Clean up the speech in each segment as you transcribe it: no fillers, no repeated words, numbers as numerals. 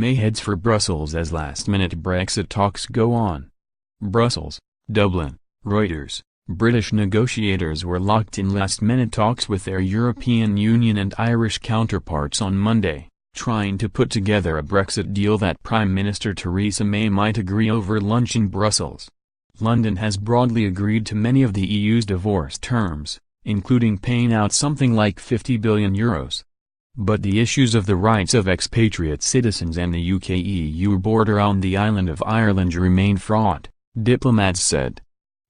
May heads for Brussels as last-minute Brexit talks go on. Brussels, Dublin, Reuters. British negotiators were locked in last-minute talks with their European Union and Irish counterparts on Monday, trying to put together a Brexit deal that Prime Minister Theresa May might agree over lunch in Brussels. London has broadly agreed to many of the EU's divorce terms, including paying out something like €50 billion. But the issues of the rights of expatriate citizens and the UK-EU border on the island of Ireland remain fraught, diplomats said.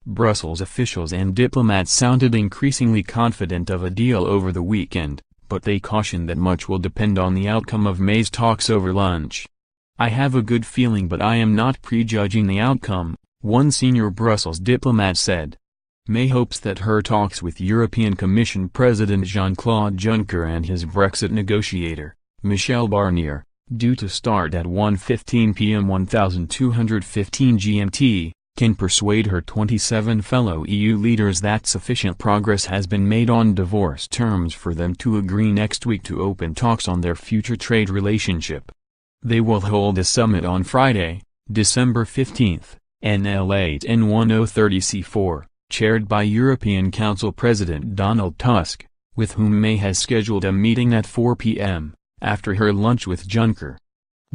Brussels officials and diplomats sounded increasingly confident of a deal over the weekend, but they cautioned that much will depend on the outcome of May's talks over lunch. "I have a good feeling, but I am not prejudging the outcome," one senior Brussels diplomat said. May hopes that her talks with European Commission President Jean-Claude Juncker and his Brexit negotiator, Michel Barnier, due to start at 1:15 p.m. 1215 GMT, can persuade her 27 fellow EU leaders that sufficient progress has been made on divorce terms for them to agree next week to open talks on their future trade relationship. They will hold a summit on Friday, December 15, NL8 N1030C4, chaired by European Council President Donald Tusk, with whom May has scheduled a meeting at 4 p.m., after her lunch with Juncker.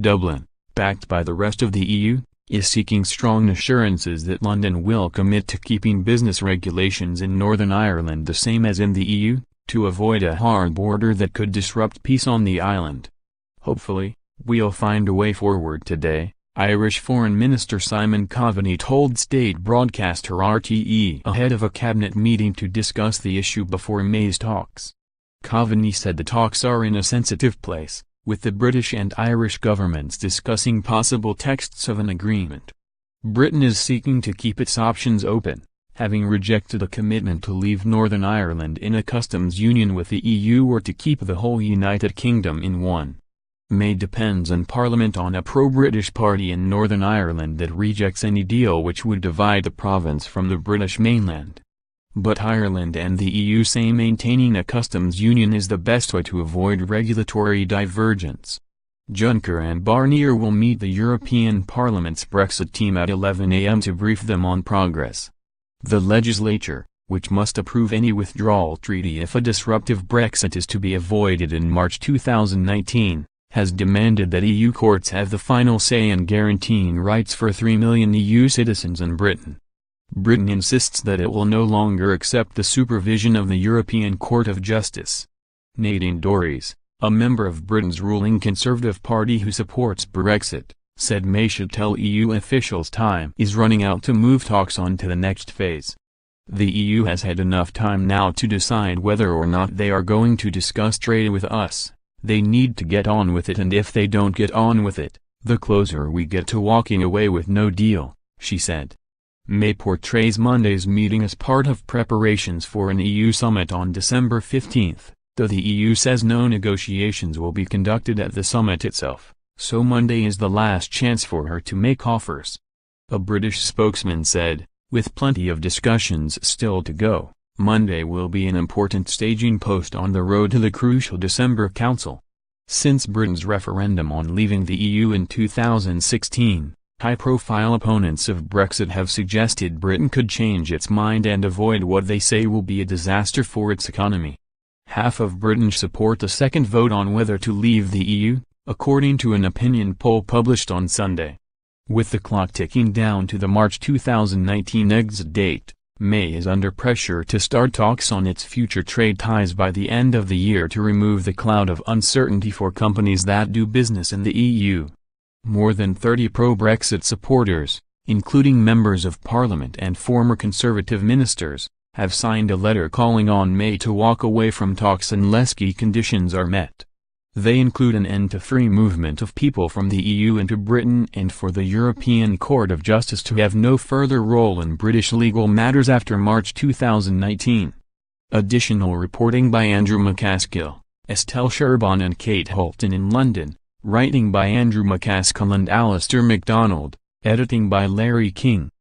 Dublin, backed by the rest of the EU, is seeking strong assurances that London will commit to keeping business regulations in Northern Ireland the same as in the EU, to avoid a hard border that could disrupt peace on the island. "Hopefully, we'll find a way forward today," Irish Foreign Minister Simon Coveney told state broadcaster RTE ahead of a cabinet meeting to discuss the issue before May's talks. Coveney said the talks are in a sensitive place, with the British and Irish governments discussing possible texts of an agreement. Britain is seeking to keep its options open, having rejected a commitment to leave Northern Ireland in a customs union with the EU or to keep the whole United Kingdom in one. May depends in Parliament on a pro-British party in Northern Ireland that rejects any deal which would divide the province from the British mainland. But Ireland and the EU say maintaining a customs union is the best way to avoid regulatory divergence. Juncker and Barnier will meet the European Parliament's Brexit team at 11 a.m. to brief them on progress. The legislature, which must approve any withdrawal treaty if a disruptive Brexit is to be avoided in March 2019, has demanded that EU courts have the final say in guaranteeing rights for 3 million EU citizens in Britain. Britain insists that it will no longer accept the supervision of the European Court of Justice. Nadine Dorries, a member of Britain's ruling Conservative Party who supports Brexit, said May should tell EU officials time is running out to move talks on to the next phase. The EU has had enough time now to decide whether or not they are going to discuss trade with us. They need to get on with it, and if they don't get on with it, the closer we get to walking away with no deal, she said. May portrays Monday's meeting as part of preparations for an EU summit on December 15, though the EU says no negotiations will be conducted at the summit itself, so Monday is the last chance for her to make offers. A British spokesman said, with plenty of discussions still to go, Monday will be an important staging post on the road to the crucial December Council. Since Britain's referendum on leaving the EU in 2016, high-profile opponents of Brexit have suggested Britain could change its mind and avoid what they say will be a disaster for its economy. Half of Britons support a second vote on whether to leave the EU, according to an opinion poll published on Sunday. With the clock ticking down to the March 2019 exit date, May is under pressure to start talks on its future trade ties by the end of the year to remove the cloud of uncertainty for companies that do business in the EU. More than 30 pro-Brexit supporters, including members of Parliament and former Conservative ministers, have signed a letter calling on May to walk away from talks unless key conditions are met. They include an end to free movement of people from the EU into Britain and for the European Court of Justice to have no further role in British legal matters after March 2019. Additional reporting by Andrew McCaskill, Estelle Sherborne and Kate Holton in London, writing by Andrew McCaskill and Alistair MacDonald, editing by Larry King.